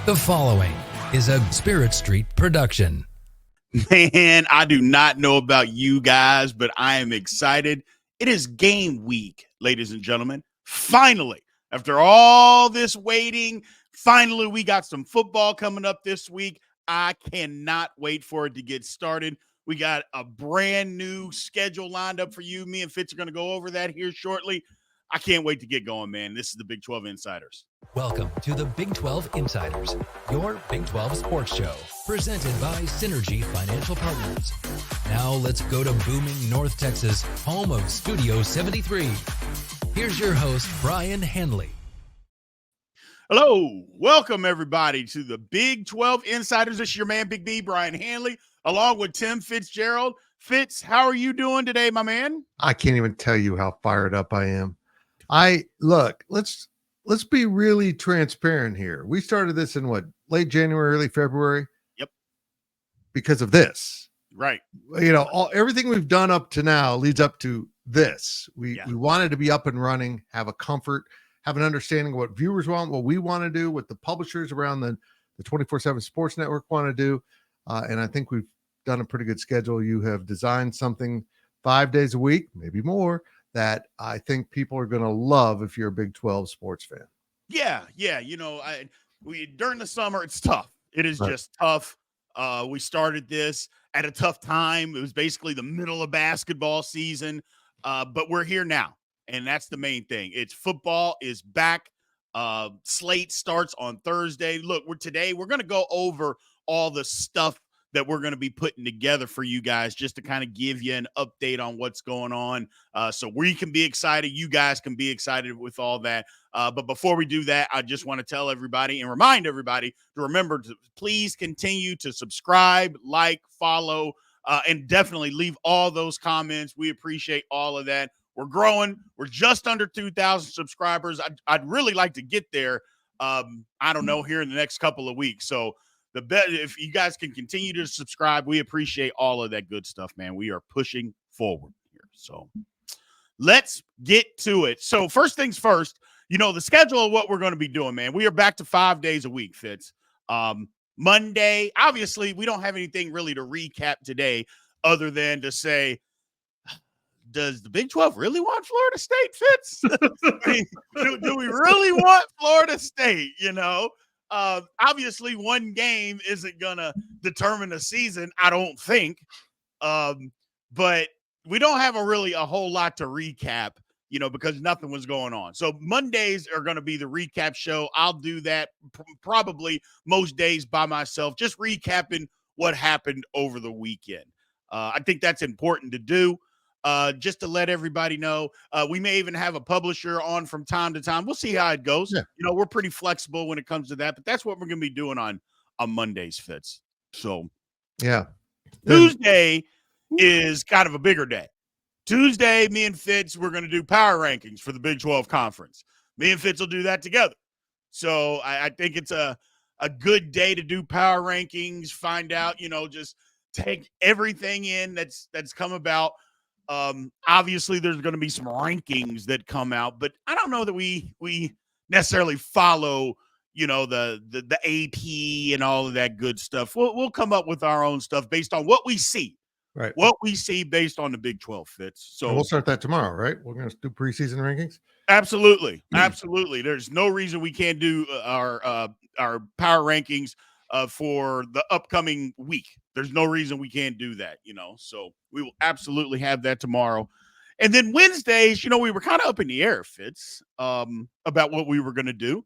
The following is a Spirit Street production. Man, I do not know about you guys, but I am excited. It is game week, ladies and gentlemen. Finally, after all this waiting, finally we got some football coming up this week. I cannot wait for it to get started. We got a brand new schedule lined up for you. Me and Fitz are going to go over that here shortly. I can't wait to get going, man. This is the Big 12 Insiders. Welcome to the Big 12 Insiders, your Big 12 sports show, presented by Synergy Financial Partners. Now let's go to booming North Texas, home of Studio 73. Here's your host, Brien Hanley. Hello, welcome everybody to the Big 12 Insiders. This is your man, Big B, Brien Hanley, along with Tim Fitzgerald. Fitz, how are you doing today, my man? I can't even tell you how fired up I am. Let's be really transparent here. We started this in late January, early February. Yep. Because of this. Right. You know, everything we've done up to now leads up to this. We wanted to be up and running, have a comfort, have an understanding of what viewers want, what we want to do, what the publishers around the 24/7 Sports Network want to do. And I think we've done a pretty good schedule. You have designed something 5 days a week, maybe more, that I think people are going to love if you're a Big 12 sports fan. Yeah. You know, during the summer, it's tough. It is just tough. We started this at a tough time. It was basically the middle of basketball season, but we're here now, and that's the main thing. It's football is back. Slate starts on Thursday. Look, we're going to go over all the stuff that we're going to be putting together for you guys, just to kind of give you an update on what's going on. So we can be excited. You guys can be excited with all that. But before we do that, I just want to tell everybody and remind everybody to remember to please continue to subscribe, like, follow, and definitely leave all those comments. We appreciate all of that. We're growing. We're just under 2,000 subscribers. I'd really like to get there. I don't know, here in the next couple of weeks. So if you guys can continue to subscribe, we appreciate all of that good stuff, man. We are pushing forward here. So let's get to it. So first things first, you know, the schedule of what we're going to be doing, man. We are back to 5 days a week, Fitz. Monday, obviously, we don't have anything really to recap today other than to say, does the Big 12 really want Florida State, Fitz? do we really want Florida State, you know? Obviously, one game isn't going to determine the season, I don't think. But we don't have a whole lot to recap, you know, because nothing was going on. So Mondays are going to be the recap show. I'll do that probably most days by myself, just recapping what happened over the weekend. I think that's important to do. Just to let everybody know, we may even have a publisher on from time to time. We'll see how it goes. Yeah. You know, we're pretty flexible when it comes to that, but that's what we're going to be doing on Mondays, Fitz. So, yeah. Tuesday is kind of a bigger day. Tuesday, me and Fitz, we're going to do power rankings for the Big 12 Conference. Me and Fitz will do that together. So I think it's a good day to do power rankings, find out, you know, just take everything in that's come about. Obviously there's going to be some rankings that come out, but I don't know that we necessarily follow, you know, the AP and all of that good stuff. We'll come up with our own stuff based on what we see, right? What we see based on the Big 12 Fits. So and we'll start that tomorrow, right? We're going to do preseason rankings. Absolutely. There's no reason we can't do our power rankings for the upcoming week. There's no reason we can't do that, you know, so we will absolutely have that tomorrow. And then Wednesdays, you know, we were kind of up in the air, Fitz, about what we were going to do,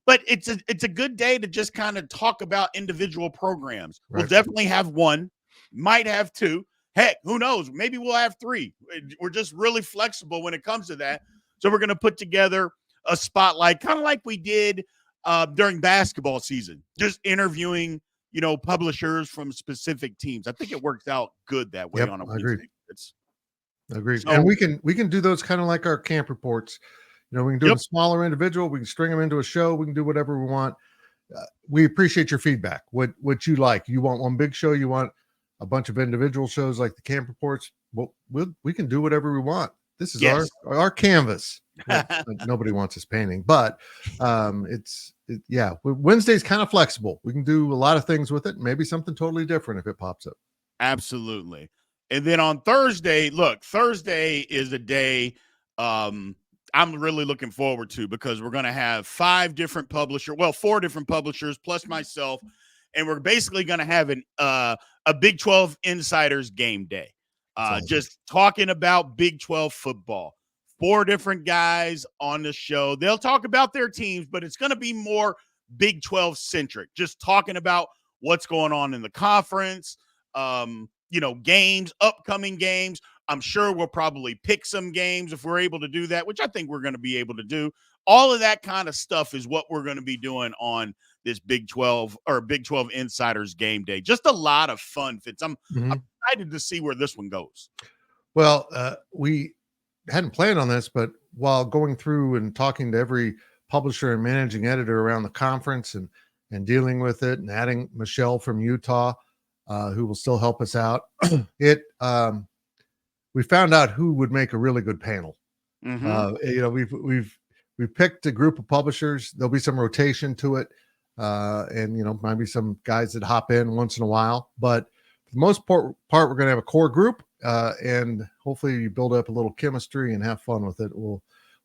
but it's a good day to just kind of talk about individual programs. Right. We'll definitely have one, might have two. Heck, who knows? Maybe we'll have three. We're just really flexible when it comes to that. So we're going to put together a spotlight, kind of like we did during basketball season, just interviewing, you know, publishers from specific teams. I think it works out good that way. On a Wednesday. Agreed. So, and we can do those kind of like our camp reports. You know, we can do them smaller individual. We can string them into a show. We can do whatever we want. We appreciate your feedback. What you like? You want one big show? You want a bunch of individual shows like the camp reports? Well, we can do whatever we want. This is our canvas. Nobody wants us painting, but Wednesday's kind of flexible. We can do a lot of things with it. Maybe something totally different if it pops up. Absolutely. And then on Thursday, Thursday is a day I'm really looking forward to, because we're going to have four different publishers plus myself, and we're basically going to have a Big 12 Insiders game day. Awesome. Just talking about Big 12 football. 4 different guys on the show. They'll talk about their teams, but it's going to be more Big 12 centric, just talking about what's going on in the conference, games, upcoming games. I'm sure we'll probably pick some games if we're able to do that, which I think we're going to be able to do. All of that kind of stuff is what we're going to be doing on this Big 12 Insiders game day. Just a lot of fun, Fitz. I'm excited to see where this one goes. Well, we hadn't planned on this, but while going through and talking to every publisher and managing editor around the conference and dealing with it, and adding Michelle from Utah, who will still help us out, we found out who would make a really good panel. We've picked a group of publishers. There'll be some rotation to it, and maybe some guys that hop in once in a while. But for the most part, we're going to have a core group, and hopefully you build up a little chemistry and have fun with it. We'll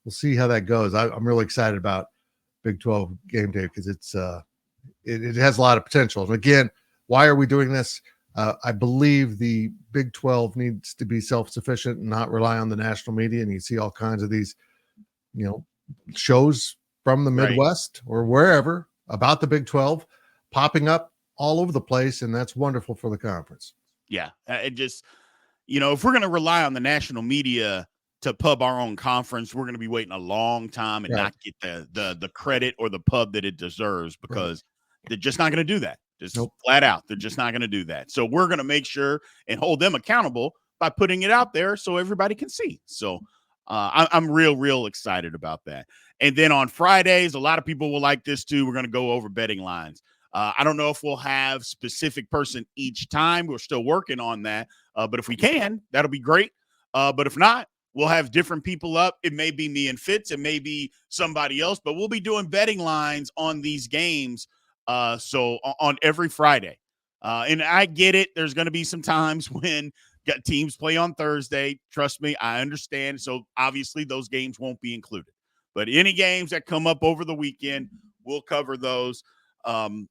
see how that goes. I'm really excited about Big 12 game day, because it has a lot of potential. And again, why are we doing this? I believe the Big 12 needs to be self-sufficient and not rely on the national media. And you see all kinds of these, shows from the Midwest or wherever about the Big 12 popping up all over the place. And that's wonderful for the conference. Yeah. It just, if we're going to rely on the national media to pub our own conference, we're going to be waiting a long time and not get the credit or the pub that it deserves, because they're just not going to do that. Just flat out. They're just not going to do that. So we're going to make sure and hold them accountable by putting it out there so everybody can see. So I'm real excited about that. And then on Fridays, a lot of people will like this too. We're going to go over betting lines. I don't know if we'll have specific person each time. We're still working on that. But if we can, that'll be great. But if not, we'll have different people up. It may be me and Fitz. It may be somebody else. But we'll be doing betting lines on these games. So on every Friday, and I get it. There's going to be some times when teams play on Thursday. Trust me, I understand. So obviously those games won't be included, but any games that come up over the weekend, we'll cover those. And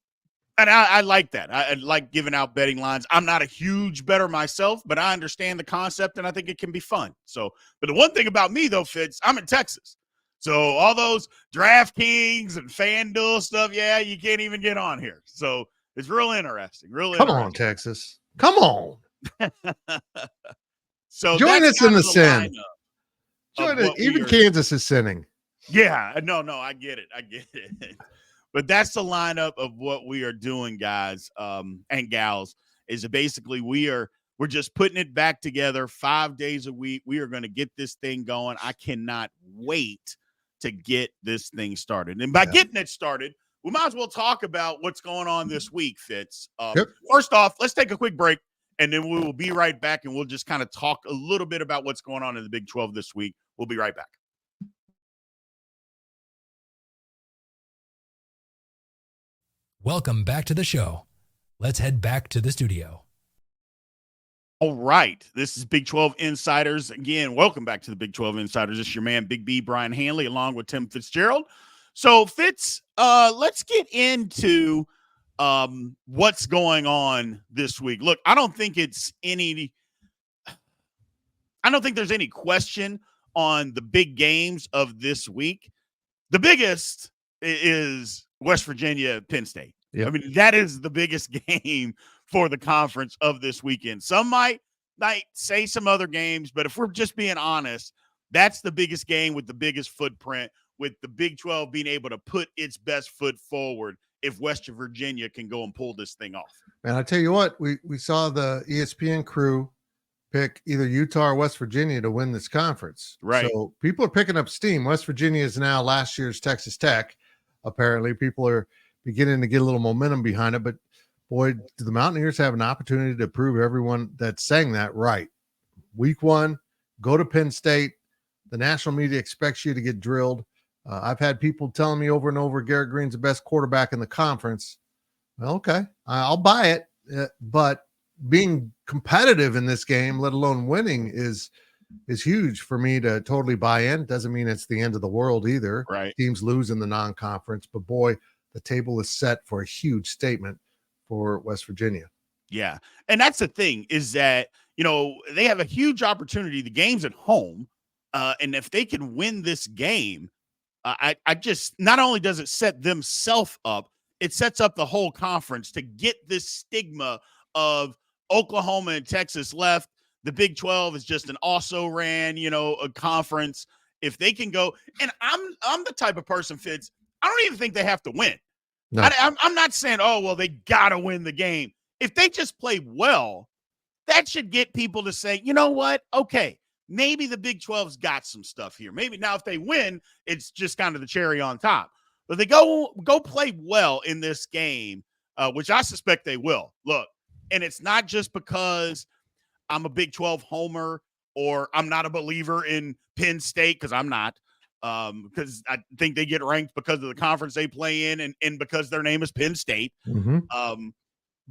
I like that. I like giving out betting lines. I'm not a huge bettor myself, but I understand the concept and I think it can be fun. So, but the one thing about me though, Fitz, I'm in Texas. So all those DraftKings and FanDuel stuff, you can't even get on here. So it's real interesting. Come on, Texas. Come on. So join us in the sin. Even Kansas is sinning. Yeah, no, I get it. But that's the lineup of what we are doing, guys and gals, is basically we're just putting it back together 5 days a week. We are going to get this thing going. I cannot wait to get this thing started. And by getting it started, we might as well talk about what's going on this week, Fitz. First off, let's take a quick break, and then we will be right back, and we'll just kind of talk a little bit about what's going on in the Big 12 this week. We'll be right back. Welcome back to the show. Let's head back to the studio. All right. This is Big 12 Insiders. Again, welcome back to the Big 12 Insiders. This is your man, Big B, Brien Hanley, along with Tim Fitzgerald. So, Fitz, let's get into what's going on this week. Look, I don't think there's any question on the big games of this week. The biggest is West Virginia, Penn State. Yep. I mean, that is the biggest game for the conference of this weekend. Some might say some other games, but if we're just being honest, that's the biggest game with the biggest footprint, with the Big 12 being able to put its best foot forward if West Virginia can go and pull this thing off. Man, I tell you what, we saw the ESPN crew pick either Utah or West Virginia to win this conference. Right. So people are picking up steam. West Virginia is now last year's Texas Tech. Apparently, people are beginning to get a little momentum behind it, but boy, do the Mountaineers have an opportunity to prove everyone that's saying that right. Week 1, go to Penn State. The national media expects you to get drilled. I've had people telling me over and over, Garrett Green's the best quarterback in the conference. Well, okay, I'll buy it. But being competitive in this game, let alone winning, is huge for me to totally buy in. Doesn't mean it's the end of the world either. Right. Teams lose in the non-conference, but boy, the table is set for a huge statement for West Virginia. Yeah. And that's the thing, is that, they have a huge opportunity. The game's at home. And if they can win this game, I just, not only does it set themselves up, it sets up the whole conference to get this stigma of Oklahoma and Texas left. The Big 12 is just an also ran, a conference. If they can go, and I'm the type of person, Fitz, I don't even think they have to win. No. I'm not saying, oh, well, they got to win the game. If they just play well, that should get people to say, you know what? Okay, maybe the Big 12's got some stuff here. Maybe now if they win, it's just kind of the cherry on top. But they go play well in this game, which I suspect they will. Look, and it's not just because I'm a Big 12 homer or I'm not a believer in Penn State, because I'm not, because I think they get ranked because of the conference they play in and because their name is Penn State. Mm-hmm.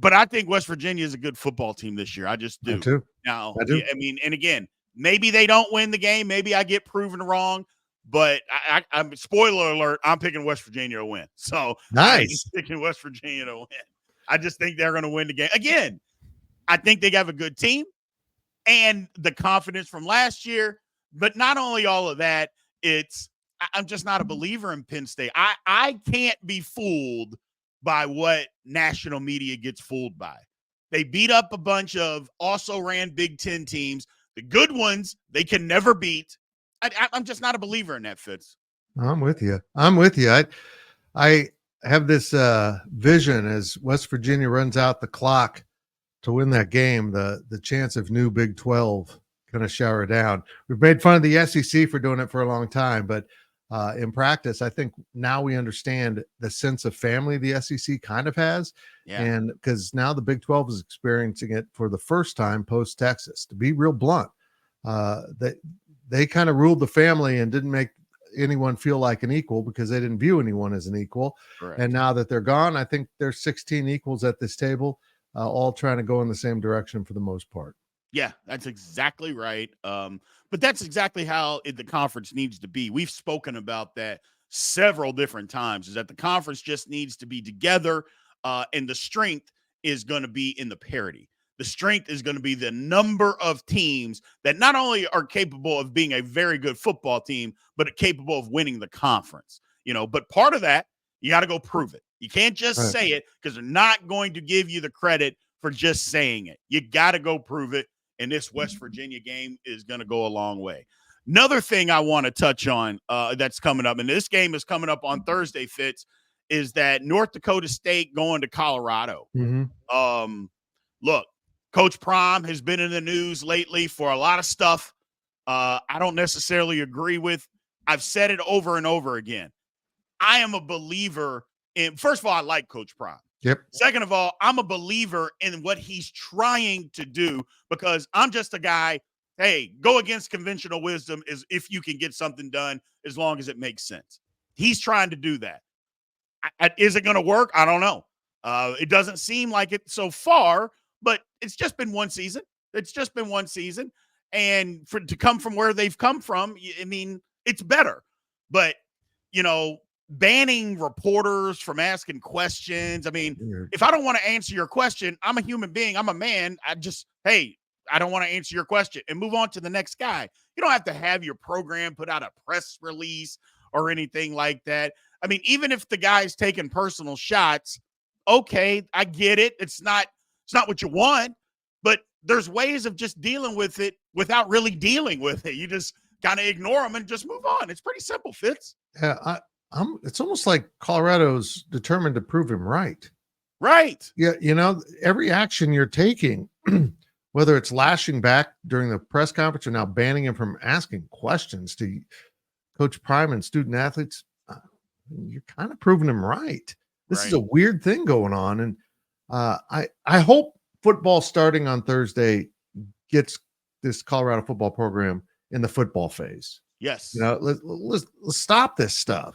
But I think West Virginia is a good football team this year. I just do. I too. Now, I do. I mean, and again, maybe they don't win the game. Maybe I get proven wrong. But I'm spoiler alert, I'm picking West Virginia to win. So nice. I'm picking West Virginia to win. I just think they're going to win the game. Again, I think they have a good team and the confidence from last year. But not only all of that, I'm just not a believer in Penn State. I can't be fooled by what national media gets fooled by. They beat up a bunch of also ran Big Ten teams. The good ones, they can never beat. I'm just not a believer in that, Fitz. I'm with you. I have this vision as West Virginia runs out the clock to win that game, the chance of new Big 12 kind of shower down. We've made fun of the SEC for doing it for a long time, but in practice, I think now we understand the sense of family the SEC kind of has. Yeah. And because now the Big 12 is experiencing it for the first time post-Texas. To be real blunt, they kind of ruled the family and didn't make anyone feel like an equal because they didn't view anyone as an equal. Correct. And now that they're gone, I think there's 16 equals at this table, all trying to go in the same direction for the most part. Yeah, that's exactly right. But that's exactly how the conference needs to be. We've spoken about that several different times, is that the conference just needs to be together, and the strength is going to be in the parity. The strength is going to be the number of teams that not only are capable of being a very good football team, but are capable of winning the conference. But part of that, you got to go prove it. You can't just say it, because they're not going to give you the credit for just saying it. You got to go prove it. And this West Virginia game is going to go a long way. Another thing I want to touch on that's coming up, and this game is coming up on Thursday, Fitz, is that North Dakota State going to Colorado. Mm-hmm. Look, Coach Prime has been in the news lately for a lot of stuff I don't necessarily agree with. I've said it over and over again. I am a believer in, first of all, I like Coach Prime. Yep. Second of all, I'm a believer in what he's trying to do, because I'm just a guy, hey, go against conventional wisdom is if you can get something done as long as it makes sense. He's trying to do that. Is it going to work? I don't know. It doesn't seem like it so far, but it's just been one season. And to come from where they've come from, I mean, it's better. But, banning reporters from asking questions. I mean, if I don't want to answer your question, I'm a human being. I'm a man. I don't want to answer your question and move on to the next guy. You don't have to have your program put out a press release or anything like that. I mean, even if the guy's taking personal shots, okay, I get it. It's not what you want, but there's ways of just dealing with it without really dealing with it. You just kind of ignore them and just move on. It's pretty simple, Fitz. Yeah, it's almost like Colorado's determined to prove him right. Right. Yeah. Every action you're taking, whether it's lashing back during the press conference or now banning him from asking questions to Coach Prime and student athletes, you're kind of proving him right. This is a weird thing going on. And I hope football starting on Thursday gets this Colorado football program in the football phase. Yes. Let's stop this stuff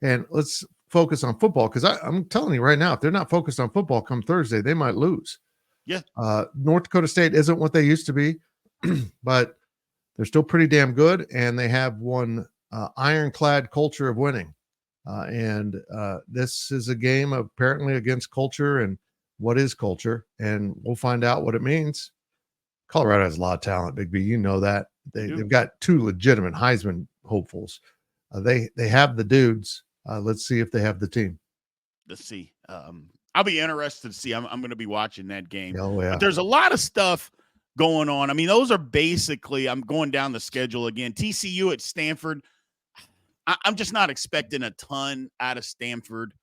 and let's focus on football. Because I'm telling you right now, if they're not focused on football come Thursday, they might lose. Yeah. North Dakota State isn't what they used to be, but they're still pretty damn good, and they have one ironclad culture of winning. And this is a game apparently against culture and what is culture, and we'll find out what it means. Colorado has a lot of talent, Big B. You know that. They've got two legitimate Heisman hopefuls. They have the dudes. Let's see if they have the team. Let's see. I'll be interested to see. I'm going to be watching that game. Oh, yeah. But there's a lot of stuff going on. I mean, those are basically, I'm going down the schedule again. TCU at Stanford. I'm just not expecting a ton out of Stanford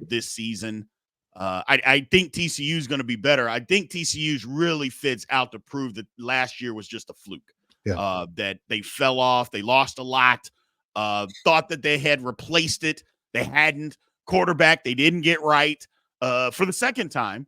this season. I think TCU is going to be better. I think TCU's really fits out to prove that last year was just a fluke. Yeah. That they fell off. They lost a lot. Thought that they had replaced it. They hadn't. Quarterback, they didn't get right for the second time.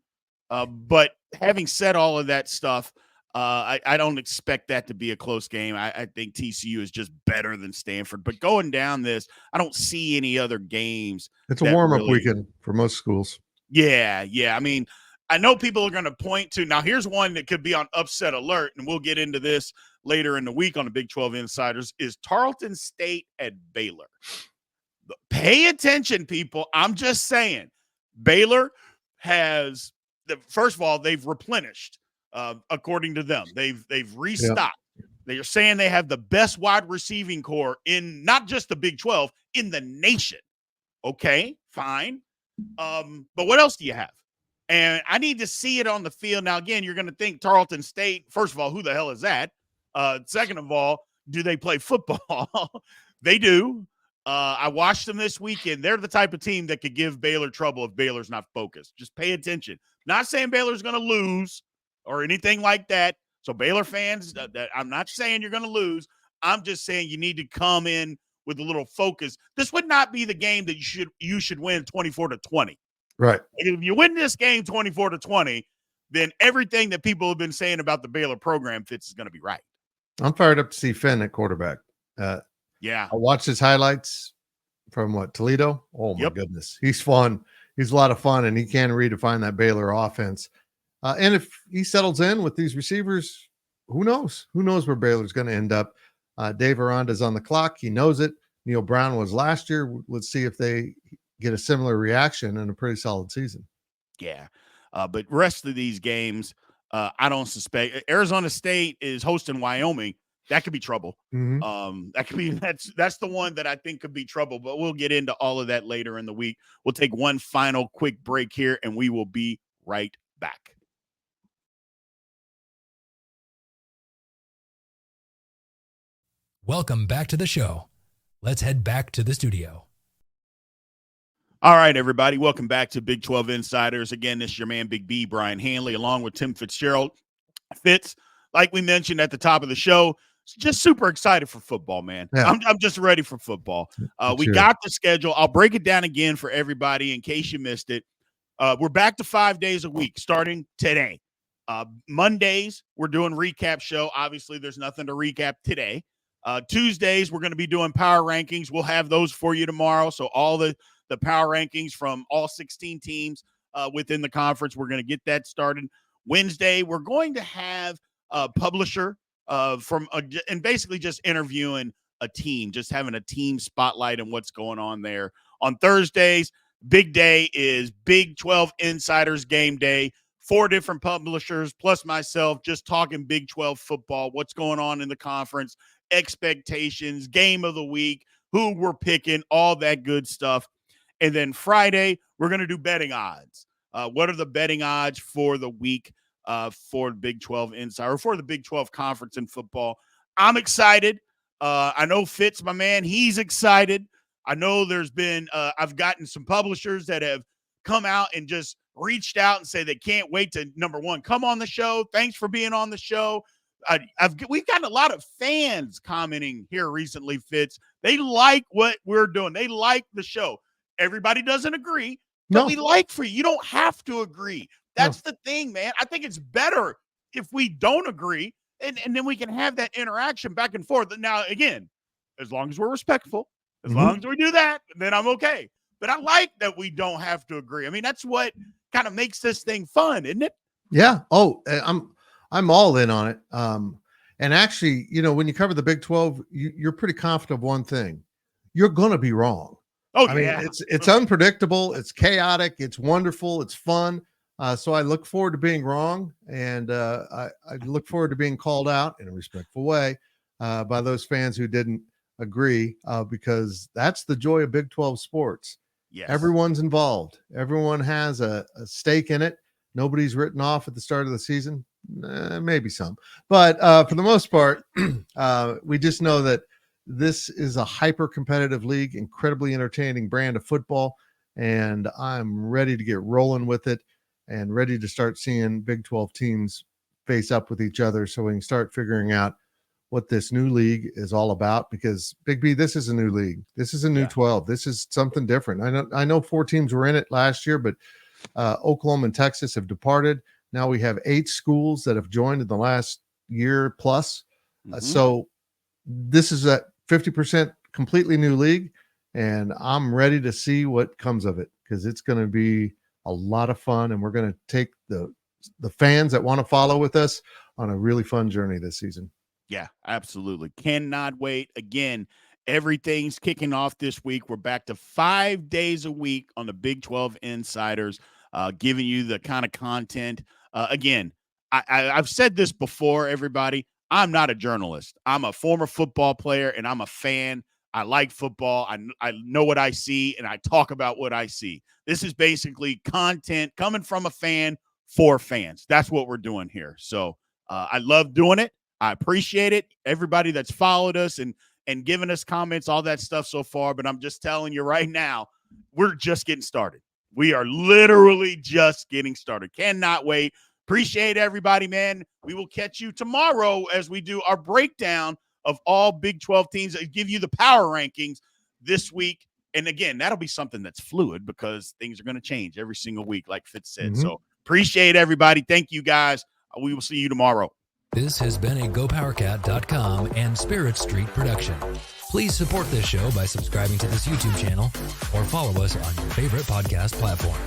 But having said all of that stuff, I don't expect that to be a close game. I think TCU is just better than Stanford. But going down this, I don't see any other games. It's a warm-up weekend for most schools. Yeah. I mean, I know people are going to point to – now here's one that could be on upset alert, and we'll get into this later in the week on the Big 12 Insiders, is Tarleton State at Baylor. Pay attention, people. I'm just saying. Baylor has – first of all, they've replenished, according to them. They've restocked. Yep. They are saying they have the best wide receiving core in not just the Big 12, in the nation. Okay, fine. But what else do you have? And I need to see it on the field. Now, again, you're going to think Tarleton State, first of all, who the hell is that? Second of all, do they play football? They do. I watched them this weekend. They're the type of team that could give Baylor trouble if Baylor's not focused. Just pay attention. Not saying Baylor's going to lose or anything like that. So Baylor fans, I'm not saying you're going to lose. I'm just saying you need to come in with a little focus. This would not be the game that you should win 24-20. Right. If you win this game 24-20, then everything that people have been saying about the Baylor program Fitz is going to be right. I'm fired up to see Finn at quarterback. Yeah. I watched his highlights from Toledo. Oh my goodness. He's fun. He's a lot of fun, and he can redefine that Baylor offense. And if he settles in with these receivers, who knows? Who knows where Baylor's going to end up? Dave Aranda's on the clock. He knows it. Neil Brown was last year. Let's see if they get a similar reaction in a pretty solid season. Yeah. But rest of these games, I don't suspect. Arizona State is hosting Wyoming. That could be trouble. Mm-hmm. That could be that's the one that I think could be trouble, but we'll get into all of that later in the week. We'll take one final quick break here, and we will be right back. Welcome back to the show. Let's head back to the studio. All right, everybody. Welcome back to Big 12 Insiders. Again, this is your man, Big B, Brien Hanley, along with Tim Fitzgerald. Fitz, like we mentioned at the top of the show, just super excited for football, man. Yeah. I'm just ready for football. We got the schedule. I'll break it down again for everybody in case you missed it. We're back to 5 days a week starting today. Mondays, we're doing recap show. Obviously, there's nothing to recap today. Tuesdays, we're going to be doing power rankings. We'll have those for you tomorrow. So all the power rankings from all 16 teams within the conference, we're going to get that started. Wednesday, we're going to have a publisher and basically just interviewing a team, just having a team spotlight and what's going on there. On Thursdays, big day is Big 12 Insiders Game Day. 4 different publishers plus myself just talking Big 12 football, what's going on in the conference, expectations, game of the week, who we're picking, all that good stuff. And then Friday, we're going to do betting odds. What are the betting odds for the week for the Big 12 Insider, or for the Big 12 Conference in football? I'm excited. I know Fitz, my man, he's excited. I know there's been I've gotten some publishers that have come out and just reached out and say they can't wait to, number one, come on the show. Thanks for being on the show. We've gotten a lot of fans commenting here recently, Fitz. They like what we're doing. They like the show. Everybody doesn't agree, but we like for you. You don't have to agree. That's the thing, man. I think it's better if we don't agree, and then we can have that interaction back and forth. Now, again, as long as we're respectful, as long as we do that, then I'm okay. But I like that we don't have to agree. I mean, that's what kind of makes this thing fun, isn't it? Yeah. Oh, I'm all in on it. And actually, when you cover the Big 12, you're pretty confident of one thing: you're going to be wrong. Oh, I mean, it's unpredictable, it's chaotic, it's wonderful, it's fun. So I look forward to being wrong, and I look forward to being called out in a respectful way by those fans who didn't agree, because that's the joy of Big 12 sports. Yes. Everyone's involved. Everyone has a stake in it. Nobody's written off at the start of the season. Maybe some, but for the most part, we just know that this is a hyper competitive league, incredibly entertaining brand of football, and I'm ready to get rolling with it and ready to start seeing Big 12 teams face up with each other so we can start figuring out what this new league is all about. Because Big B, this is a new league. This is a new 12. This is something different. I know 4 teams were in it last year, but Oklahoma and Texas have departed. Now we have 8 schools that have joined in the last year plus. So this is a 50% completely new league, and I'm ready to see what comes of it, because it's going to be a lot of fun, and we're going to take the fans that want to follow with us on a really fun journey this season. Yeah, absolutely. Cannot wait. Again, everything's kicking off this week. We're back to 5 days a week on the Big 12 Insiders, giving you the kind of content. Again, I've said this before, everybody. I'm not a journalist. I'm a former football player, and I'm a fan. I like football. I know what I see, and I talk about what I see. This is basically content coming from a fan for fans. That's what we're doing here. So I love doing it. I appreciate it. Everybody that's followed us and given us comments, all that stuff so far. But I'm just telling you right now, we're just getting started. We are literally just getting started. Cannot wait. Appreciate everybody, man. We will catch you tomorrow as we do our breakdown of all Big 12 teams that give you the power rankings this week. And again, that'll be something that's fluid because things are going to change every single week, like Fitz said. So appreciate everybody. Thank you, guys. We will see you tomorrow. This has been a GoPowercat.com and Spirit Street production. Please support this show by subscribing to this YouTube channel or follow us on your favorite podcast platform.